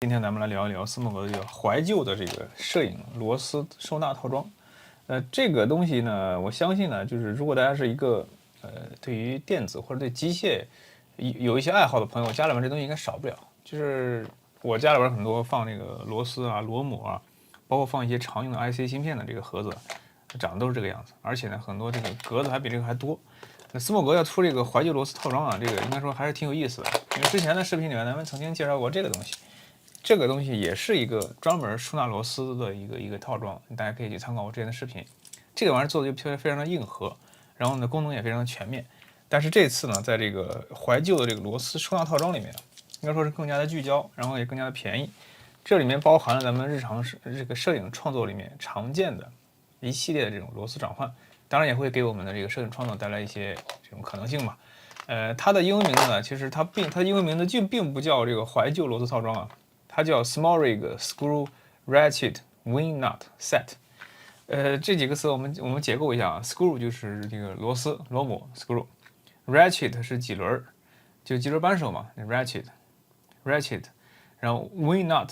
今天咱们来聊一聊斯莫格的这个怀旧的这个摄影螺丝收纳套装。这个东西呢，我相信呢，就是如果大家是一个对于电子或者对机械有一些爱好的朋友，家里面这东西应该少不了。就是我家里边很多放那个螺丝啊、螺母啊，包括放一些常用的 IC 芯片的这个盒子，长得都是这个样子。而且呢，很多这个格子还比这个还多。那斯莫格要出这个怀旧螺丝套装啊，这个应该说还是挺有意思的。因为之前的视频里面咱们曾经介绍过这个东西。这个东西也是一个专门收纳螺丝的一个套装，大家可以去参考我之前的视频。这个玩意儿做的就非常的硬核，然后呢功能也非常的全面。但是这次呢，在这个怀旧的这个螺丝收纳套装里面，应该说是更加的聚焦，然后也更加的便宜。这里面包含了咱们日常这个摄影创作里面常见的一系列的这种螺丝转换，当然也会给我们的这个摄影创作带来一些这种可能性吧。它的英文名字呢，其实它的英文名字并不叫这个怀旧螺丝套装啊。它叫 Small Rig Screw Ratchet Wing Nut Set。这几个词我们解构一下啊。Screw 就是这个螺丝螺母 ，Screw。Ratchet 是几轮，就几轮扳手嘛 ，Ratchet。然后 Wing Nut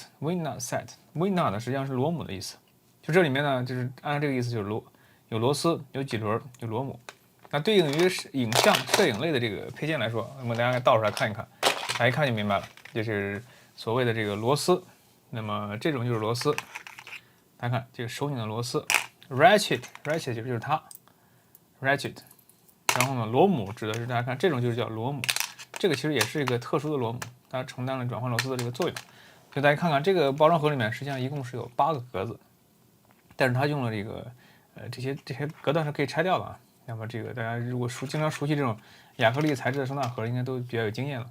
Set。Wing Nut 实际上是螺母的意思。就这里面呢，就是按照这个意思，就是有螺丝，有几轮，有螺母。那对应于影像摄影类的这个配件来说，那么大家倒出来看一看，大家一看就明白了，就是所谓的这个螺丝。那么这种就是螺丝，大家看这个手拧的螺丝 ，ratchet 就是它 ratchet。然后呢，螺母指的是大家看这种就是叫螺母，这个其实也是一个特殊的螺母，它承担了转换螺丝的这个作用。就大家看看这个包装盒里面，实际上一共是有8个格子，但是它用了这个这些隔断是可以拆掉的啊。那么这个大家如果经常熟悉这种亚克力材质的收纳盒，应该都比较有经验了。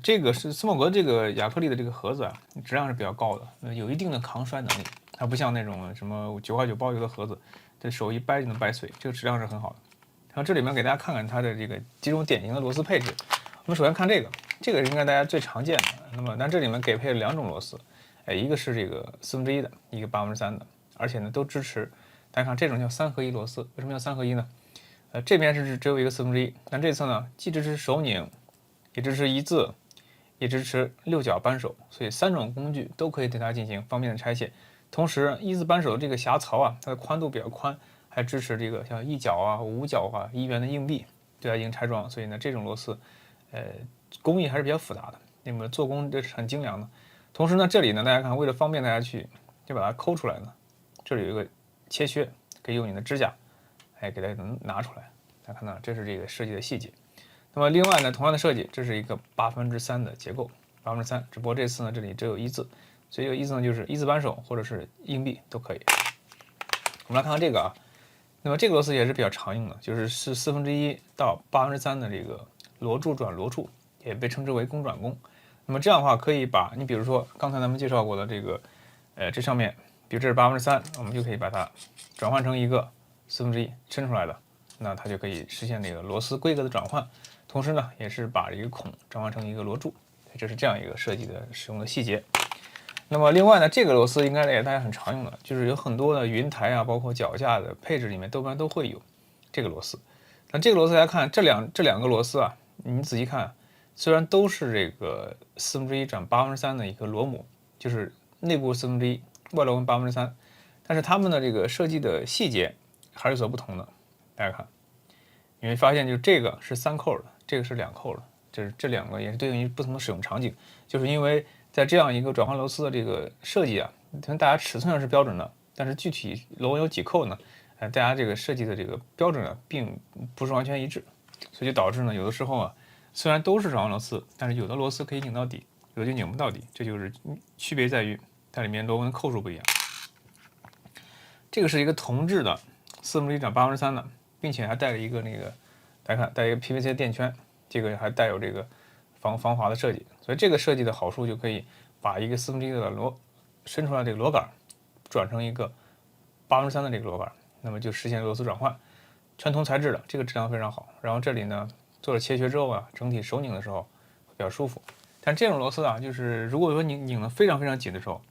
这个是斯莫格这个亚克力的这个盒子啊，质量是比较高的，有一定的抗摔能力。它不像那种什么9块9包邮的盒子，这手一掰就能掰碎，这个质量是很好的。然后这里面给大家看看它的这个几种典型的螺丝配置。我们首先看这个是应该大家最常见的。那么但这里面给配了2种螺丝，一个是这个1/4的，一个3/8的，而且呢都支持。大家看这种叫3合1螺丝，为什么叫3合1呢？这边是只有一个1/4，但这侧呢既支持手拧，也支持一字，也支持6角扳手，所以3种工具都可以对它进行方便的拆卸。同时，一字扳手的这个匣槽啊，它的宽度比较宽，还支持这个像1角啊、5角啊、1元的硬币对它进行拆装。所以呢，这种螺丝，工艺还是比较复杂的，那么做工这是很精良的。同时呢，这里呢，大家看，为了方便大家去就把它抠出来呢，这里有一个切削，可以用你的指甲，给它能拿出来。大家看到，这是这个设计的细节。那么另外呢，同样的设计，这是一个3/8的结构，3/8，只不过这次呢，这里只有一字，所以这个一字呢就是一字扳手或者是硬币都可以。我们来看看这个啊，那么这个螺丝也是比较常用的，就是1/4到3/8的这个螺柱转螺柱，也被称之为公转公。那么这样的话，可以把你比如说刚才咱们介绍过的这个，这上面，比如这是3/8，我们就可以把它转换成一个1/4抻出来的，那它就可以实现这个螺丝规格的转换。同时呢，也是把一个孔转换成一个螺柱，这是这样一个设计的使用的细节。那么另外呢，这个螺丝应该也大家很常用的，就是有很多的云台啊，包括脚架的配置里面，多半都会有这个螺丝。那这个螺丝大家看，这两个螺丝啊，你仔细看，虽然都是这个1/4转3/8的一个螺母，就是内部1/4，外螺纹3/8，但是它们的这个设计的细节还是有所不同的。大家看，你会发现，就这个是3扣的，这个是2扣的，就是这2个也是对应于不同的使用场景。就是因为在这样一个转换螺丝的这个设计啊，可能大家尺寸上是标准的，但是具体螺纹有几扣呢？大家这个设计的这个标准啊，并不是完全一致，所以就导致呢，有的时候啊，虽然都是转换螺丝，但是有的螺丝可以拧到底，有的就拧不到底，这就是区别在于它里面螺纹扣数不一样。这个是一个铜制的1/4转3/8的，并且还带了一个那个，大家看带一个 PVC 垫圈，这个还带有这个防滑的设计，所以这个设计的好处就可以把一个1/4的伸出来这个螺杆转成一个3/8的这个螺杆，那么就实现螺丝转换。全铜材质的，这个质量非常好。然后这里呢做了切削之后啊，整体手拧的时候比较舒服。但这种螺丝啊，就是如果说你拧得非常非常紧的时候，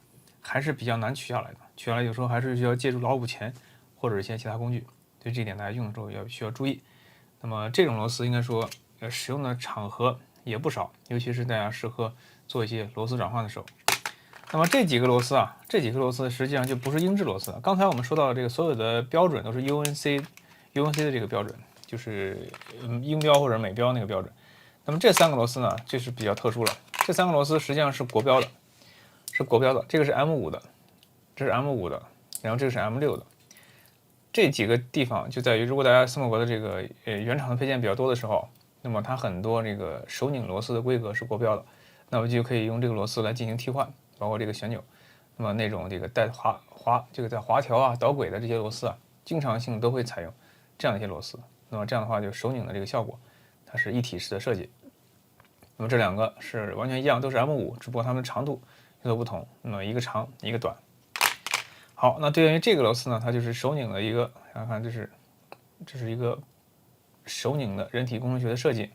还是比较难取下来的。取下来有时候还是需要借助老虎钳或者一些其他工具，所以这一点大家用的时候需要注意。那么这种螺丝应该说使用的场合也不少，尤其是大家适合做一些螺丝转换的时候。那么这几个螺丝啊，这几颗螺丝实际上就不是英制螺丝了。刚才我们说到的这个所有的标准都是 UNC 的这个标准，就是英标或者美标那个标准。那么这3个螺丝呢，就是比较特殊了。这3个螺丝实际上是国标的，这个是 M5的，这是 M5的，然后这个是 M6的。这几个地方就在于，如果大家斯莫格的这个原厂的配件比较多的时候，那么它很多这个手拧螺丝的规格是国标的，那么就可以用这个螺丝来进行替换，包括这个旋钮。那么那种这个带这个在滑条啊、导轨的这些螺丝啊，经常性都会采用这样一些螺丝。那么这样的话，就手拧的这个效果，它是一体式的设计。那么这2个是完全一样，都是 M5，只不过它们的长度有所不同。那么一个长，一个短。好，那对应于这个螺丝呢，它就是手拧的一个，看看这是一个手拧的人体工程学的设计，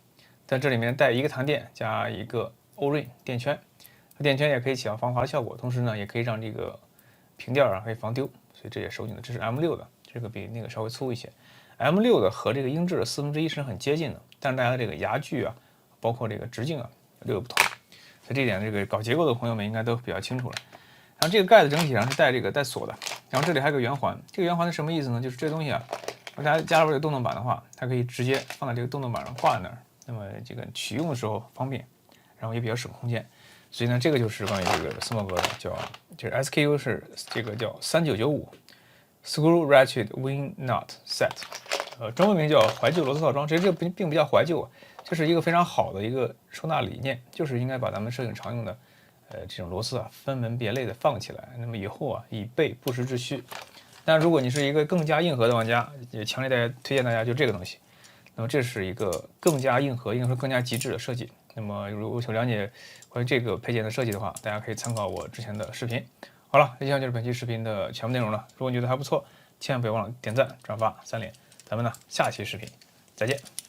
在这里面带一个弹垫加一个 O-ring 垫圈，垫圈也可以起到防滑的效果，同时呢也可以让这个平垫啊可以防丢，所以这也手拧的。这是 M6的，这个比那个稍微粗一些。M6的和这个英制的1/4是很接近的，但是大家这个牙距啊，包括这个直径啊略有不同，所以这点这个搞结构的朋友们应该都比较清楚了。然后这个盖子整体上是带锁的，然后这里还有个圆环，这个圆环是什么意思呢？就是这东西啊，大家加入这个动动板的话，它可以直接放在这个动动板上挂在那儿，那么这个取用的时候方便，然后也比较省空间。所以呢，这个就是关于这个斯莫格的，就是 SKU 是这个叫3995 Screw Ratchet Wing Nut Set，中文名叫怀旧螺丝套装。其实这并不叫怀旧啊，这是一个非常好的一个收纳理念，就是应该把咱们摄影常用的这种螺丝啊分门别类的放起来，那么以后啊以备不时之需。但如果你是一个更加硬核的玩家，也强烈推荐大家就这个东西。那么这是一个更加硬核，应该说更加极致的设计。那么如果想了解关于这个配件的设计的话，大家可以参考我之前的视频。好了，以上就是本期视频的全部内容了。如果你觉得还不错，千万不要忘了点赞、转发3连。咱们呢下期视频再见。